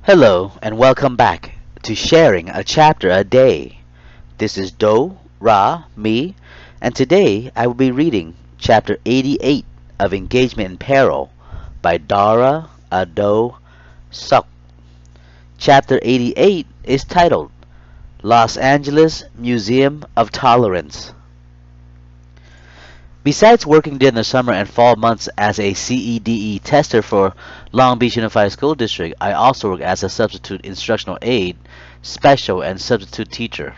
Hello and welcome back to Sharing a Chapter a Day. This is me, and today I will be reading Chapter 88 of Engagement in Peril by Dara, Odoe, Suck. Chapter 88 is titled Los Angeles Museum of Tolerance. Besides working during the summer and fall months as a CEDE tester for Long Beach Unified School District, I also work as a substitute instructional aide, special, and substitute teacher.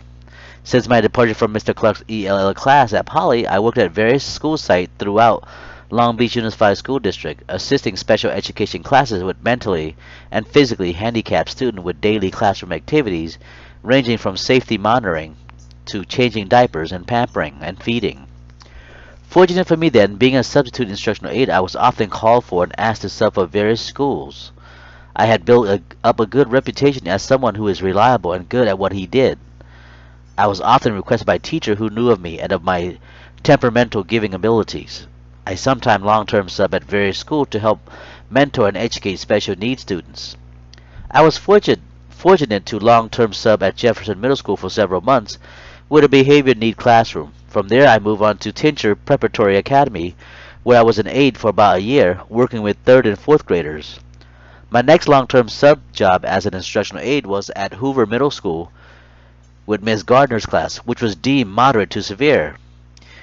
Since my departure from Mr. Clark's ELL class at Poly, I worked at various school sites throughout Long Beach Unified School District, assisting special education classes with mentally and physically handicapped students with daily classroom activities ranging from safety monitoring to changing diapers and pampering and feeding. Fortunate for me then, being a substitute instructional aide, I was often called for and asked to sub for various schools. I had built up a good reputation as someone who is reliable and good at what he did. I was often requested by teachers who knew of me and of my temperamental giving abilities. I sometimes long-term sub at various schools to help mentor and educate special needs students. I was fortunate to long-term sub at Jefferson Middle School for several months with a behavior need classroom. From there, I moved on to Tincher Preparatory Academy, where I was an aide for about a year, working with 3rd and 4th graders. My next long-term sub job as an instructional aide was at Hoover Middle School with Miss Gardner's class, which was deemed moderate to severe.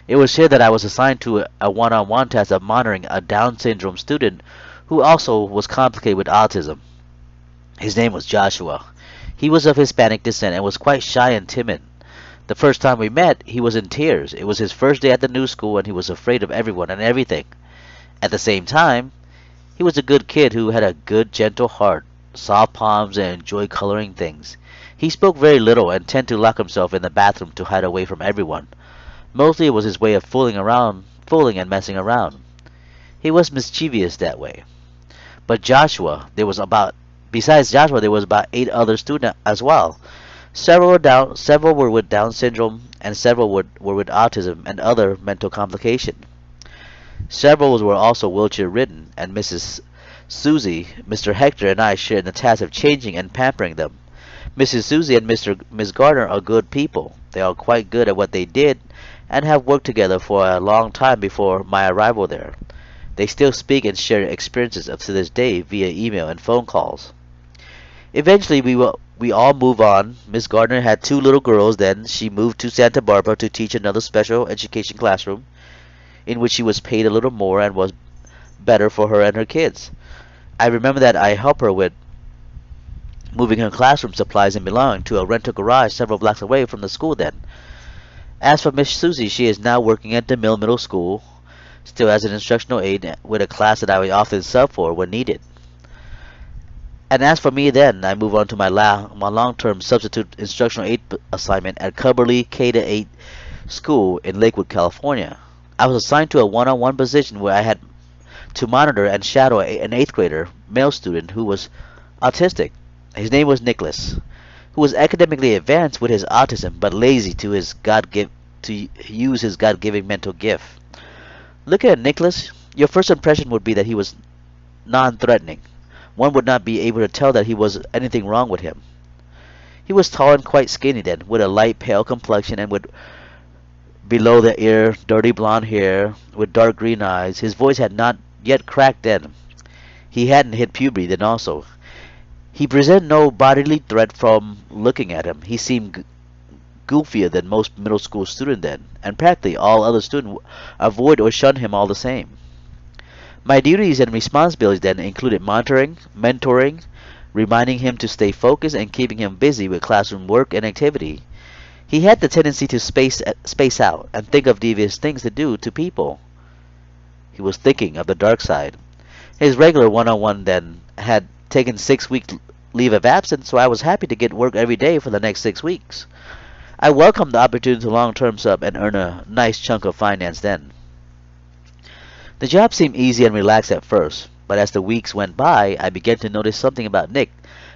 It was here that I was assigned to a one-on-one task of monitoring a Down syndrome student who also was complicated with autism. His name was Joshua. He was of Hispanic descent and was quite shy and timid. The first time we met, he was in tears. It was his first day at the new school and he was afraid of everyone and everything. At the same time, he was a good kid who had a good, gentle heart, soft palms, and enjoyed coloring things. He spoke very little and tended to lock himself in the bathroom to hide away from everyone. Mostly it was his way of fooling and messing around. He was mischievous that way. But besides Joshua, there was about 8 other students as well. Several were with Down syndrome, and several were with autism and other mental complications. Several were also wheelchair-ridden, and Mrs. Susie, Mr. Hector, and I shared the task of changing and pampering them. Mrs. Susie and Miss Gardner are good people. They are quite good at what they did, and have worked together for a long time before my arrival there. They still speak and share experiences up to this day via email and phone calls. Eventually, we all move on. Miss Gardner had 2 little girls then. She moved to Santa Barbara to teach another special education classroom, in which she was paid a little more and was better for her and her kids. I remember that I helped her with moving her classroom supplies and belongings to a rental garage several blocks away from the school then. As for Miss Susie, she is now working at the Middle School, still as an instructional aide with a class that I would often sub for when needed. And as for me then, I move on to my long-term substitute instructional aide assignment at Cubberley K-8 school in Lakewood, California. I was assigned to a one-on-one position where I had to monitor and shadow an 8th grader, male student who was autistic. His name was Nicholas, who was academically advanced with his autism but lazy to use his God-given mental gift. Looking at Nicholas, your first impression would be that he was non-threatening. One would not be able to tell that he was anything wrong with him. He was tall and quite skinny then, with a light pale complexion and with below the ear dirty blonde hair, with dark green eyes. His voice had not yet cracked then. He hadn't hit puberty then also. He presented no bodily threat from looking at him. He seemed goofier than most middle school students then, and practically all other students avoid or shun him all the same. My duties and responsibilities then included monitoring, mentoring, reminding him to stay focused, and keeping him busy with classroom work and activity. He had the tendency to space out and think of devious things to do to people. He was thinking of the dark side. His regular one-on-one then had taken 6-week leave of absence, so I was happy to get work every day for the next 6 weeks. I welcomed the opportunity to long-term sub and earn a nice chunk of finance then. The job seemed easy and relaxed at first, but as the weeks went by, I began to notice something about Nick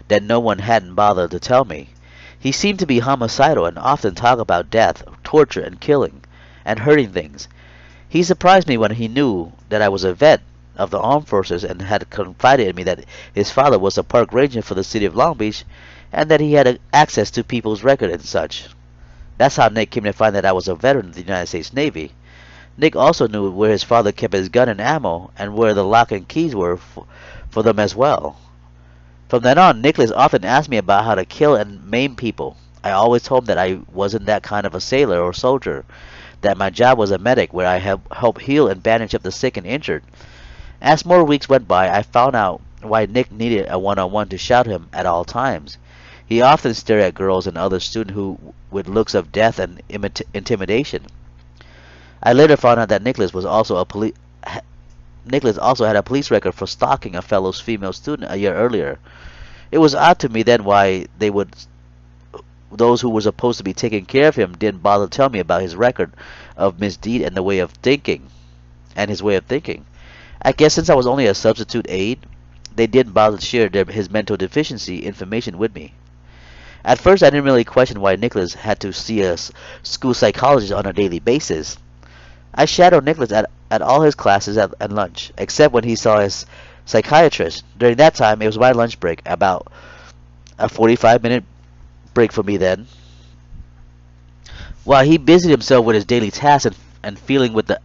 that no one hadn't bothered to tell me. He seemed to be homicidal and often talked about death, torture, and killing, and hurting things. He surprised me when he knew that I was a vet, of the armed forces and had confided in me that his father was a park ranger for the city of Long Beach and that he had access to people's records and such. That's how Nick came to find that I was a veteran of the United States Navy. Nick also knew where his father kept his gun and ammo and where the lock and keys were for them as well. From then on, Nicholas often asked me about how to kill and maim people. I always told him that I wasn't that kind of a sailor or soldier, that my job was a medic where I help heal and bandage up the sick and injured. As more weeks went by, I found out why Nick needed a one-on-one to shout him at all times. He often stared at girls and other students who with looks of death and intimidation. I later found out that Nicholas also had a police record for stalking a fellow female student a year earlier. It was odd to me then why those who were supposed to be taking care of him didn't bother to tell me about his record of misdeed and his way of thinking. I guess since I was only a substitute aide, they didn't bother to share his mental deficiency information with me. At first, I didn't really question why Nicholas had to see a school psychologist on a daily basis. I shadowed Nicholas at all his classes at lunch, except when he saw his psychiatrist. During that time, it was my lunch break, about a 45-minute break for me then. While he busied himself with his daily tasks and feeling with the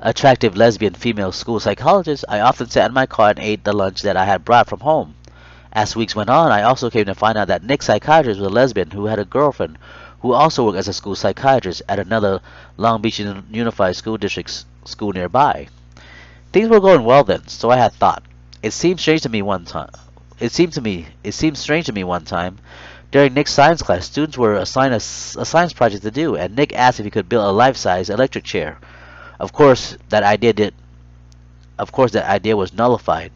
attractive lesbian female school psychologist, I often sat in my car and ate the lunch that I had brought from home. As weeks went on, I also came to find out that Nick's psychiatrist was a lesbian who had a girlfriend who also worked as a school psychiatrist at another Long Beach Unified School District school nearby. Things were going well then, so I had thought. It seemed strange to me one time. During Nick's science class, students were assigned a science project to do, and Nick asked if he could build a life-size electric chair. Of course, that idea was nullified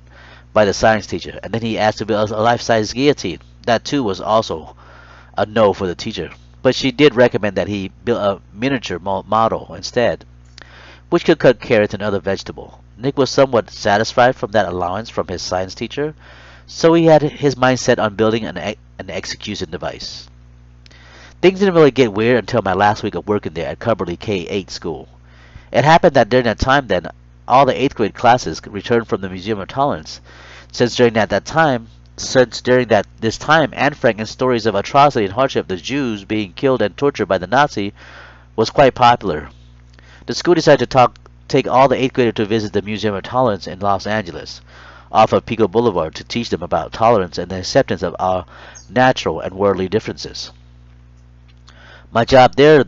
by the science teacher, and then he asked to build a life-size guillotine. That too was also a no for the teacher, but she did recommend that he build a miniature model instead, which could cut carrots and other vegetables. Nick was somewhat satisfied from that allowance from his science teacher, so he had his mind set on building an execution device. Things didn't really get weird until my last week of working there at Cumberly K-8 school. It happened that during that time then, all the 8th grade classes returned from the Museum of Tolerance. Since during this time, Anne Frank's stories of atrocity and hardship, the Jews being killed and tortured by the Nazi, was quite popular. The school decided to take all the 8th graders to visit the Museum of Tolerance in Los Angeles, off of Pico Boulevard, to teach them about tolerance and the acceptance of our natural and worldly differences. My job there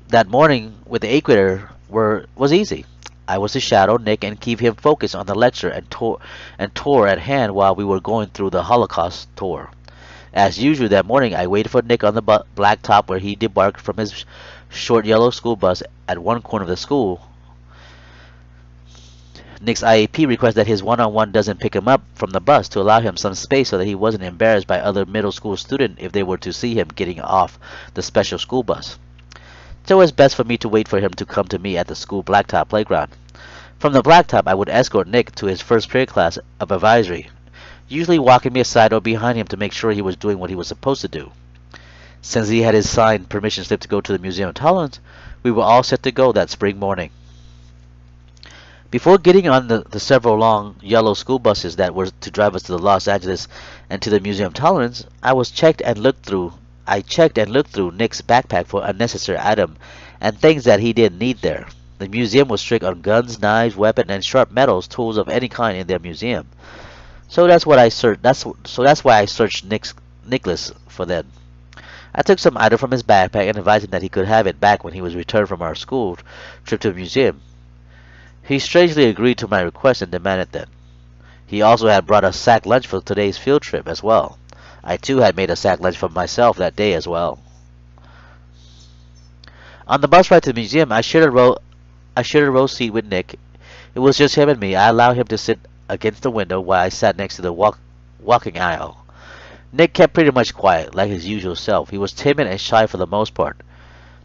that morning with the 8th grader was easy. I was to shadow Nick and keep him focused on the lecture and tour at hand while we were going through the Holocaust tour. As usual that morning, I waited for Nick on the blacktop where he debarked from his short yellow school bus at one corner of the school. Nick's IEP requests that his one-on-one doesn't pick him up from the bus to allow him some space so that he wasn't embarrassed by other middle school students if they were to see him getting off the special school bus. So it was best for me to wait for him to come to me at the school blacktop playground. From the blacktop, I would escort Nick to his first period class of advisory, usually walking me aside or behind him to make sure he was doing what he was supposed to do. Since he had his signed permission slip to go to the Museum of Tolerance, we were all set to go that spring morning. Before getting on the several long yellow school buses that were to drive us to the Los Angeles and to the Museum of Tolerance, I checked and looked through Nick's backpack for unnecessary items and things that he didn't need there. The museum was strict on guns, knives, weapons, and sharp metals, tools of any kind in their museum. So that's why I searched Nicholas for them. I took some item from his backpack and advised him that he could have it back when he was returned from our school trip to the museum. He strangely agreed to my request and demanded them. He also had brought a sack lunch for today's field trip as well. I too had made a sack lunch for myself that day as well. On the bus ride to the museum, I shared a row seat with Nick. It was just him and me. I allowed him to sit against the window while I sat next to the walking aisle. Nick kept pretty much quiet, like his usual self. He was timid and shy for the most part,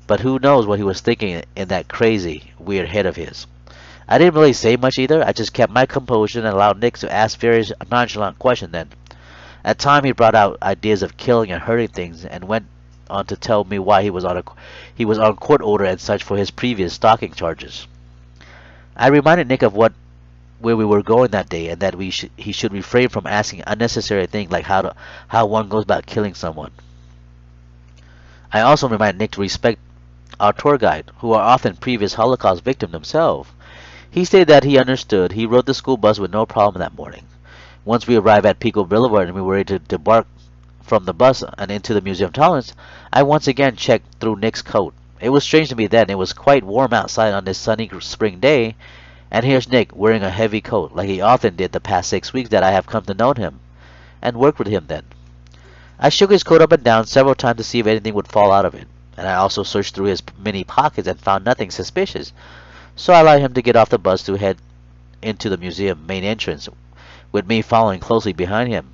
but who knows what he was thinking in that crazy, weird head of his. I didn't really say much either. I just kept my composure and allowed Nick to ask various nonchalant questions then. At times he brought out ideas of killing and hurting things and went on to tell me why he was on court order and such for his previous stalking charges. I reminded Nick of what where we were going that day, and that he should refrain from asking unnecessary things like how one goes about killing someone. I also remind Nick to respect our tour guide, who are often previous Holocaust victims themselves. He stated that he understood. He rode the school bus with no problem that morning. Once we arrived at Pico Boulevard and we were ready to debark from the bus and into the Museum of Tolerance, I once again checked through Nick's coat. It was strange to me then. It was quite warm outside on this sunny spring day, and here's Nick wearing a heavy coat, like he often did the past 6 weeks that I have come to know him and worked with him then. I shook his coat up and down several times to see if anything would fall out of it, and I also searched through his many pockets and found nothing suspicious. So I allowed him to get off the bus to head into the museum main entrance, with me following closely behind him.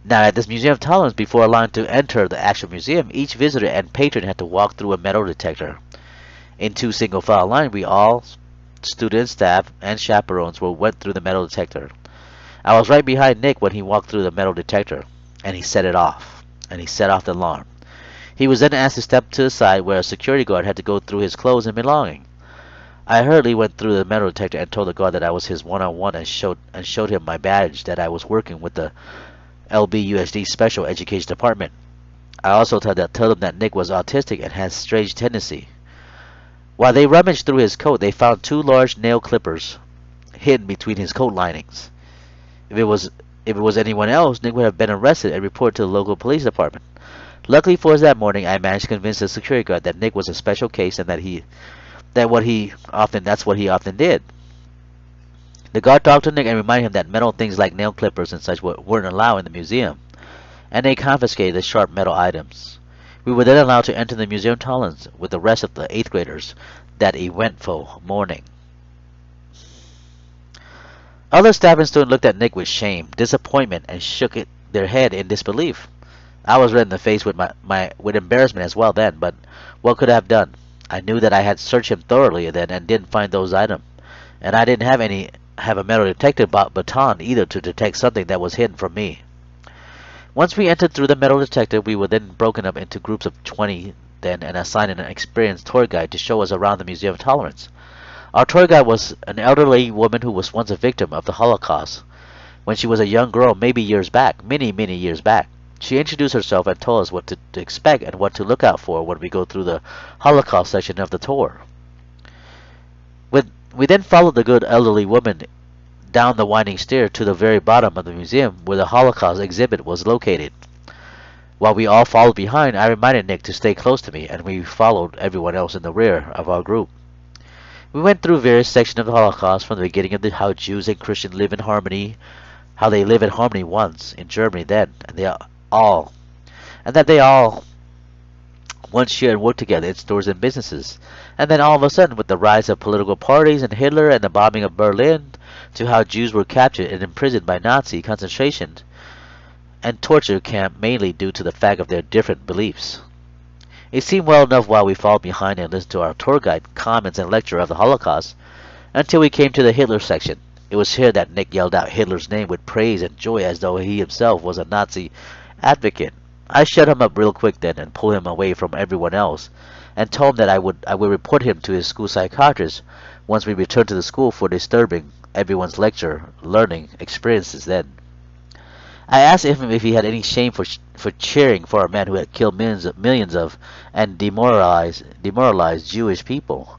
Now, at this Museum of Tolerance, before allowing to enter the actual museum, each visitor and patron had to walk through a metal detector. In two single-file lines, we all, students, staff, and chaperones, went through the metal detector. I was right behind Nick when he walked through the metal detector, and he set it off, and he set off the alarm. He was then asked to step to the side where a security guard had to go through his clothes and belongings. I hurriedly went through the metal detector and told the guard that I was his one-on-one and showed him my badge that I was working with the LBUSD Special Education Department. I also told him that Nick was autistic and had strange tendency. While they rummaged through his coat, they found two large nail clippers hidden between his coat linings. If it was anyone else, Nick would have been arrested and reported to the local police department. Luckily for us that morning, I managed to convince the security guard that Nick was a special case and that's what he often did. The guard talked to Nick and reminded him that metal things like nail clippers and such weren't allowed in the museum, and they confiscated the sharp metal items. We were then allowed to enter the Museum of Tolerance with the rest of the 8th graders that eventful morning. Other staff and students looked at Nick with shame, disappointment, and shook their head in disbelief. I was red in the face with with embarrassment as well then, but what could I have done? I knew that I had searched him thoroughly then and didn't find those items, and I didn't have a metal detector baton either to detect something that was hidden from me. Once we entered through the metal detector, we were then broken up into groups of 20 then and assigned an experienced tour guide to show us around the Museum of Tolerance. Our tour guide was an elderly woman who was once a victim of the Holocaust when she was a young girl, many years back. She introduced herself and told us what to expect and what to look out for when we go through the Holocaust section of the tour. We then followed the good elderly woman down the winding stair to the very bottom of the museum where the Holocaust exhibit was located. While we all followed behind, I reminded Nick to stay close to me, and we followed everyone else in the rear of our group. We went through various sections of the Holocaust, from the beginning of how Jews and Christians live in harmony, how they live in harmony once in Germany then, and that they all once shared and worked together in stores and businesses, and then all of a sudden, with the rise of political parties and Hitler and the bombing of Berlin, to how Jews were captured and imprisoned by Nazi concentration and torture camp mainly due to the fact of their different beliefs. It seemed well enough while we followed behind and listened to our tour guide comments and lecture of the Holocaust until we came to the Hitler section. It was here that Nick yelled out Hitler's name with praise and joy as though he himself was a Nazi advocate. I shut him up real quick then and pulled him away from everyone else and told him that I would report him to his school psychiatrist once we returned to the school for disturbing everyone's learning experiences then. I asked him if he had any shame for cheering for a man who had killed millions of and demoralized Jewish people.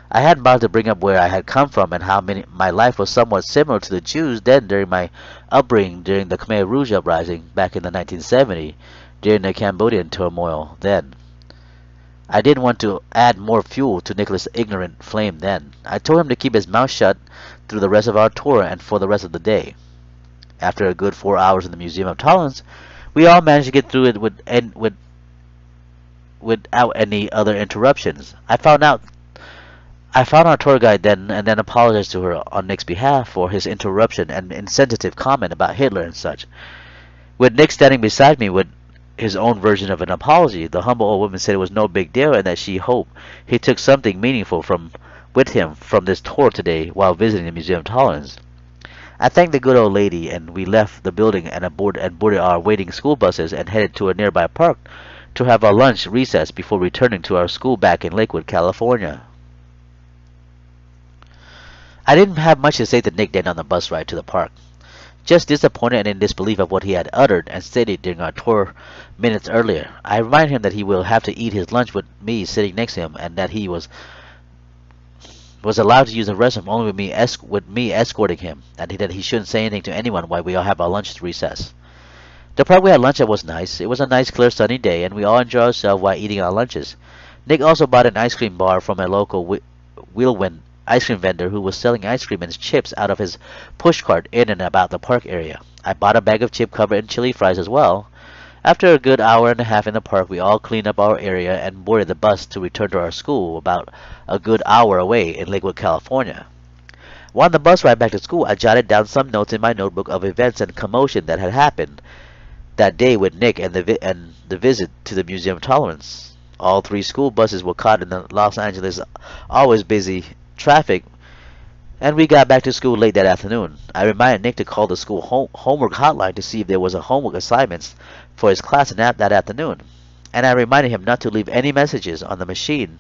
I hadn't bothered to bring up where I had come from and how my life was somewhat similar to the Jews then during my upbringing during the Khmer Rouge uprising back in the 1970s, during the Cambodian turmoil then. I didn't want to add more fuel to Nicholas' ignorant flame then. I told him to keep his mouth shut through the rest of our tour and for the rest of the day. After a good 4 hours in the Museum of Tolerance, we all managed to get through it without any other interruptions. I found our tour guide then and then apologized to her on Nick's behalf for his interruption and insensitive comment about Hitler and such. With Nick standing beside me with his own version of an apology, the humble old woman said it was no big deal and that she hoped he took something meaningful with him from this tour today while visiting the Museum of Tolerance. I thanked the good old lady, and we left the building and boarded our waiting school buses and headed to a nearby park to have our lunch recess before returning to our school back in Lakewood, California. I didn't have much to say to Nick then on the bus ride to the park. Just disappointed and in disbelief of what he had uttered and stated during our tour minutes earlier, I reminded him that he will have to eat his lunch with me sitting next to him, and that he was allowed to use the restroom only with me escorting him, and that he shouldn't say anything to anyone while we all have our lunch recess. The park we had lunch at was nice. It was a nice, clear, sunny day, and we all enjoyed ourselves while eating our lunches. Nick also bought an ice cream bar from a local wheelwind ice cream vendor who was selling ice cream and chips out of his pushcart in and about the park area. I bought a bag of chip covered in chili fries as well. After a good hour and a half in the park, we all cleaned up our area and boarded the bus to return to our school about a good hour away in Lakewood, California. While on the bus ride back to school, I jotted down some notes in my notebook of events and commotion that had happened that day with Nick and the visit to the Museum of Tolerance. All three school buses were caught in the Los Angeles always busy traffic, and we got back to school late that afternoon. I reminded Nick to call the school homework hotline to see if there was a homework assignments for his class that afternoon, and I reminded him not to leave any messages on the machine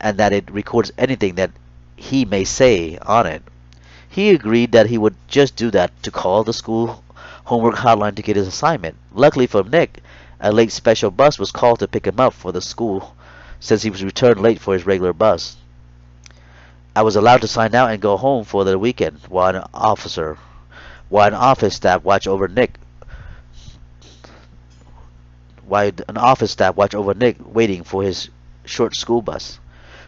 and that it records anything that he may say on it. He agreed that he would just do that, to call the school homework hotline to get his assignment. Luckily for Nick, a late special bus was called to pick him up for the school since he was returned late for his regular bus. I was allowed to sign out and go home for the weekend while an office staff watched over Nick waiting for his short school bus,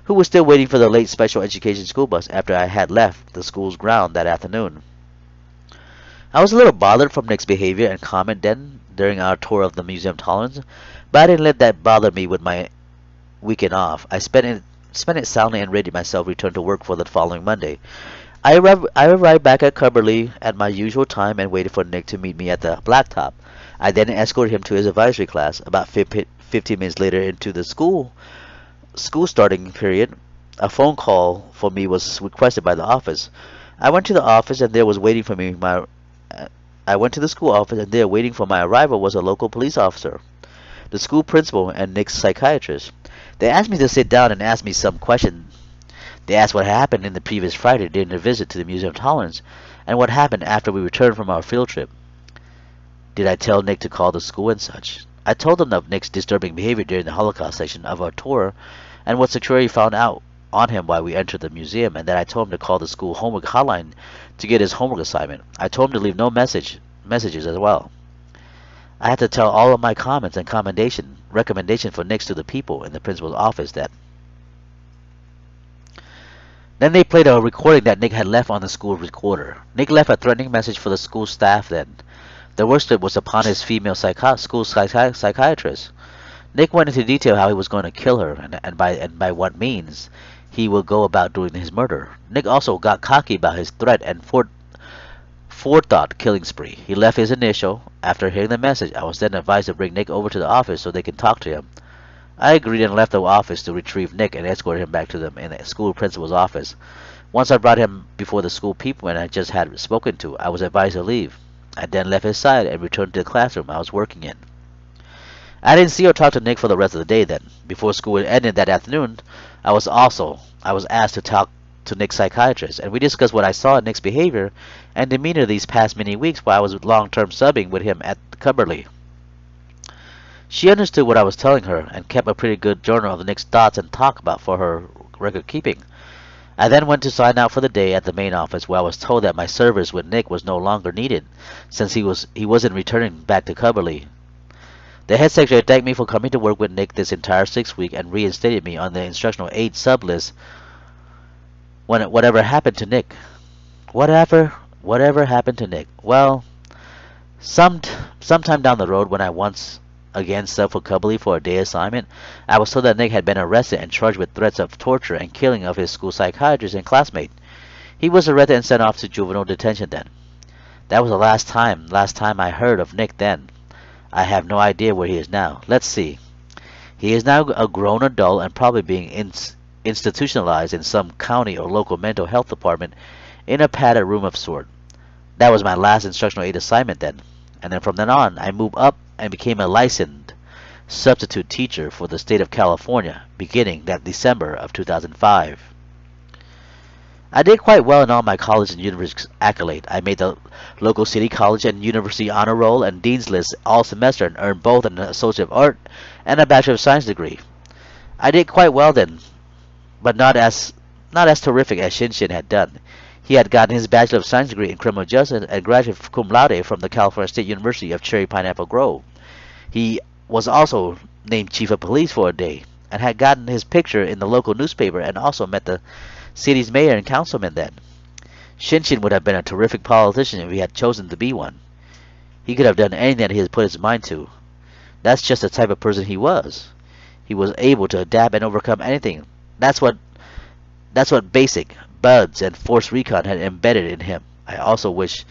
who was still waiting for the late special education school bus after I had left the school's ground that afternoon. I was a little bothered from Nick's behavior and comment then during our tour of the Museum of Tolerance, but I didn't let that bother me with my weekend off. I spent it soundly and ready myself returned to work for the following Monday. I arrived back at Cubberley at my usual time and waited for Nick to meet me at the blacktop. I then escorted him to his advisory class. About 15 minutes later into the school starting period, a phone call for me was requested by the office. I went to the office and there was waiting for me I went to the school office, and there waiting for my arrival was a local police officer, the school principal, and Nick's psychiatrist. They asked me to sit down and ask me some questions. They asked what happened in the previous Friday during the visit to the Museum of Tolerance, and what happened after we returned from our field trip. Did I tell Nick to call the school and such? I told them of Nick's disturbing behavior during the Holocaust section of our tour, and what security found out on him while we entered the museum, and that I told him to call the school homework hotline to get his homework assignment. I told him to leave no messages as well. I had to tell all of my comments and recommendation for Nick to the people in the principal's office that. Then they played a recording that Nick had left on the school recorder. Nick left a threatening message for the school staff then. The worst of it was upon his female school psychiatrist. Nick went into detail how he was going to kill her and by what means he will go about doing his murder. Nick also got cocky about his threat and forethought killing spree. He left his initial. After hearing the message, I was then advised to bring Nick over to the office so they can talk to him. I agreed and left the office to retrieve Nick and escort him back to them in the school principal's office. Once I brought him before the school people and I just had spoken to, I was advised to leave. I then left his side and returned to the classroom I was working in. I didn't see or talk to Nick for the rest of the day then. Before school ended that afternoon, I was asked to talk to Nick's psychiatrist, and we discussed what I saw in Nick's behavior and demeanor these past many weeks while I was long-term subbing with him at Cubberley. She understood what I was telling her and kept a pretty good journal of Nick's thoughts and talk about for her record keeping. I then went to sign out for the day at the main office, where I was told that my service with Nick was no longer needed since he wasn't returning back to Cubberley. The head secretary thanked me for coming to work with Nick this entire 6 weeks and reinstated me on the instructional aid sub-list. Whatever happened to Nick? Whatever happened to Nick? Well, sometime down the road, when I once again subbed for Cubberley for a day assignment, I was told that Nick had been arrested and charged with threats of torture and killing of his school psychiatrist and classmate. He was arrested and sent off to juvenile detention then. That was the last time I heard of Nick then. I have no idea where he is now. Let's see. He is now a grown adult and probably being institutionalized in some county or local mental health department in a padded room of sort. That was my last instructional aid assignment then. And then from then on, I moved up and became a licensed substitute teacher for the state of California, beginning that December of 2005. I did quite well in all my college and university accolade. I made the local city college and university honor roll and dean's list all semester and earned both an Associate of Art and a Bachelor of Science degree. I did quite well then, but not as terrific as Shinshin had done. He had gotten his Bachelor of Science degree in Criminal Justice and graduated cum laude from the California State University of Cherry Pineapple Grove. He was also named Chief of Police for a day and had gotten his picture in the local newspaper and also met the city's mayor and councilman then. Shinshin would have been a terrific politician if he had chosen to be one. He could have done anything that he had put his mind to. That's just the type of person he was. He was able to adapt and overcome anything. That's what basic, buds, and force recon had embedded in him. I also wish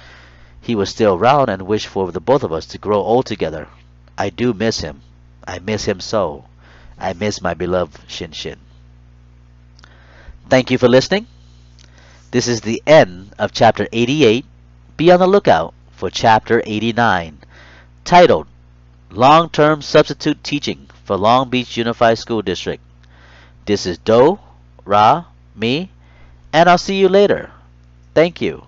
he was still around and wish for the both of us to grow old together. I do miss him. I miss him so. I miss my beloved Shin Shin. Thank you for listening. This is the end of Chapter 88. Be on the lookout for Chapter 89, titled Long-Term Substitute Teaching for Long Beach Unified School District. This is Do, Ra, me, and I'll see you later. Thank you.